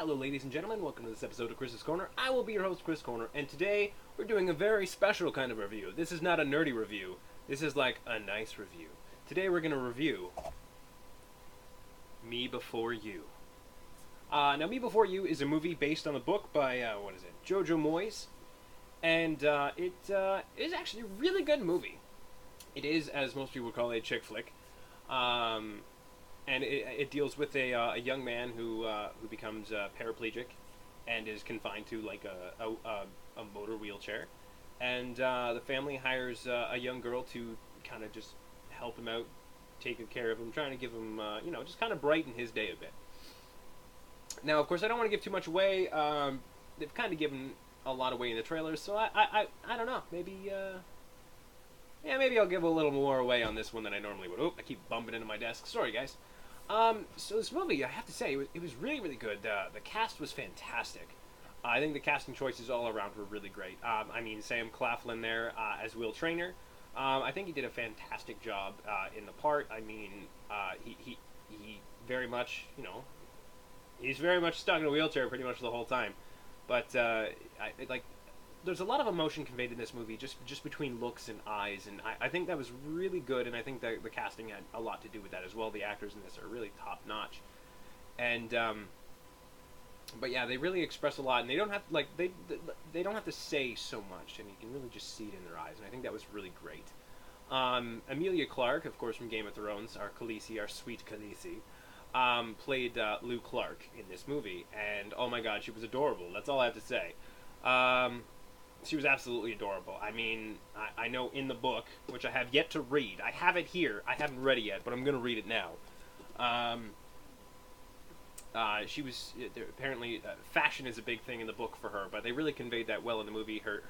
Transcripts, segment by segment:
Hello, ladies and gentlemen. Welcome to this episode of Chris's Corner. I will be your host, Chris Corner, and today we're doing a very special kind of review. This is not a nerdy review. This is like a nice review. Today we're going to review Me Before You. Now, Me Before You is a movie based on a book by, Jojo Moyes, and it is actually a really good movie. It is, as most people would call it, a chick flick. And it deals with a young man who becomes paraplegic and is confined to like a motor wheelchair, and the family hires a young girl to kind of just help him out, taking care of him, trying to give him just kind of brighten his day a bit. Now, of course, I don't want to give too much away. They've kind of given a lot away in the trailers, so I don't know. Maybe I'll give a little more away on this one than I normally would. Oh, I keep bumping into my desk. Sorry, guys. So this movie, I have to say, it was really, really good. The cast was fantastic. I think the casting choices all around were really great. Sam Claflin there as Will Traynor. I think he did a fantastic job in the part. He very much, he's very much stuck in a wheelchair pretty much the whole time. But there's a lot of emotion conveyed in this movie, just between looks and eyes, and I think that was really good, and I think that the casting had a lot to do with that as well. The actors in this are really top notch, and but yeah, they really express a lot, and they don't have they don't have to say so much, and you can really just see it in their eyes, and I think that was really great. Emilia Clarke, of course, from Game of Thrones, our Khaleesi, our sweet Khaleesi, played Lou Clark in this movie, and oh my god, she was adorable. That's all I have to say. She was absolutely adorable. I know in the book, which I have yet to read, I have it here. I haven't read it yet, but I'm going to read it now. She was apparently fashion is a big thing in the book for her, but they really conveyed that well in the movie. Her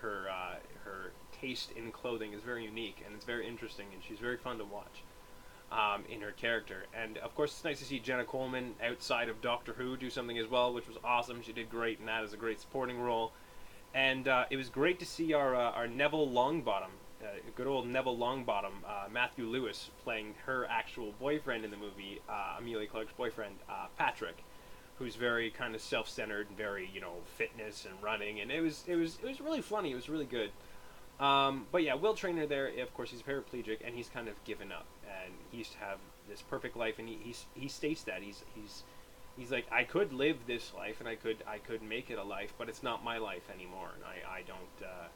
taste in clothing is very unique, and it's very interesting, and she's very fun to watch in her character. And of course, it's nice to see Jenna Coleman outside of Doctor Who do something as well, which was awesome. She did great in that as a great supporting role. And it was great to see our Neville Longbottom, good old Neville Longbottom, Matthew Lewis, playing her actual boyfriend in the movie, Emilia Clarke's boyfriend, Patrick, who's very kind of self-centered and very fitness and running, and it was really funny. It was really good. But yeah, Will Traynor there, of course, he's paraplegic and he's kind of given up, and he used to have this perfect life, and he states that he's like, I could live this life, and I could make it a life, but it's not my life anymore, and I don't.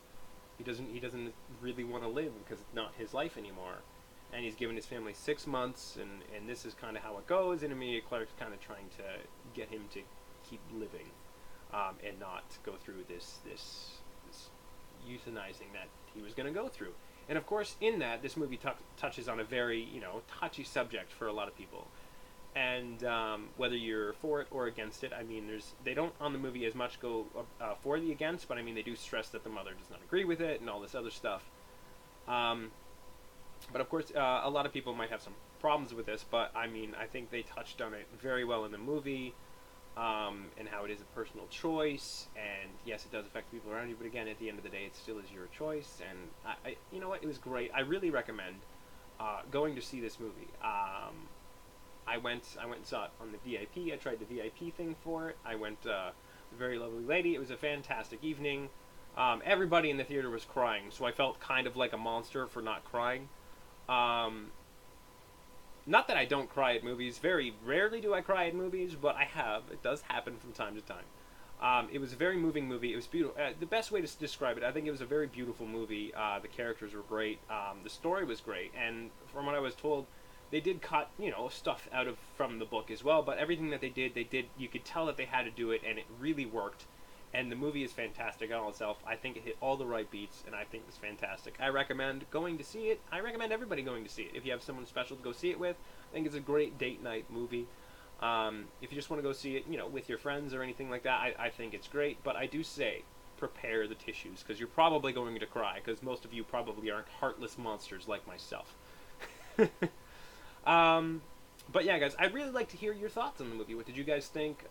He doesn't really want to live because it's not his life anymore, and he's given his family 6 months, and this is kind of how it goes. And Emilia Clarke's kind of trying to get him to keep living, and not go through this euthanizing that he was going to go through. And of course, in that, this movie touches on a very touchy subject for a lot of people. And whether you're for it or against it, they don't on the movie as much go for the against, but they do stress that the mother does not agree with it and all this other stuff. But of course, a lot of people might have some problems with this, but I think they touched on it very well in the movie, and how it is a personal choice, and yes, it does affect people around you, but again, at the end of the day, it still is your choice, and you know what, it was great. I really recommend going to see this movie. I went and saw it on the VIP. I tried the VIP thing for it. I went, a very lovely lady. It was a fantastic evening. Everybody in the theater was crying, so I felt kind of like a monster for not crying. Not that I don't cry at movies. Very rarely do I cry at movies, but I have. It does happen from time to time. It was a very moving movie. It was beautiful. The best way to describe it, I think it was a very beautiful movie. The characters were great. The story was great, and from what I was told, they did cut, stuff from the book as well, but everything that they did, you could tell that they had to do it, and it really worked. And the movie is fantastic on itself. I think it hit all the right beats, and I think it's fantastic. I recommend going to see it. I recommend everybody going to see it. If you have someone special to go see it with, I think it's a great date night movie. If you just want to go see it, with your friends or anything like that, I think it's great. But I do say, prepare the tissues, because you're probably going to cry, because most of you probably aren't heartless monsters like myself. But yeah, guys, I'd really like to hear your thoughts on the movie. What did you guys think?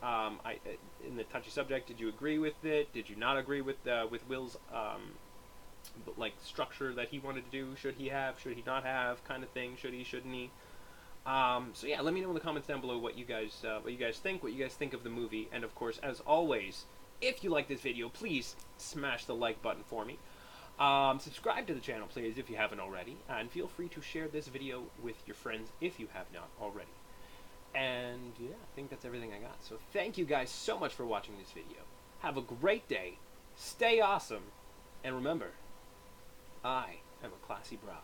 In the touchy subject, did you agree with it? Did you not agree with Will's structure that he wanted to do? Should he have? Should he not have? Kind of thing. Should he? Shouldn't he? So yeah, let me know in the comments down below what you guys think, what you guys think of the movie, and of course, as always, if you like this video, please smash the like button for me. Subscribe to the channel, please, if you haven't already, and feel free to share this video with your friends if you have not already. And yeah, I think that's everything I got. So thank you guys so much for watching this video. Have a great day, stay awesome, and remember, I am a classy broad.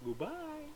Goodbye.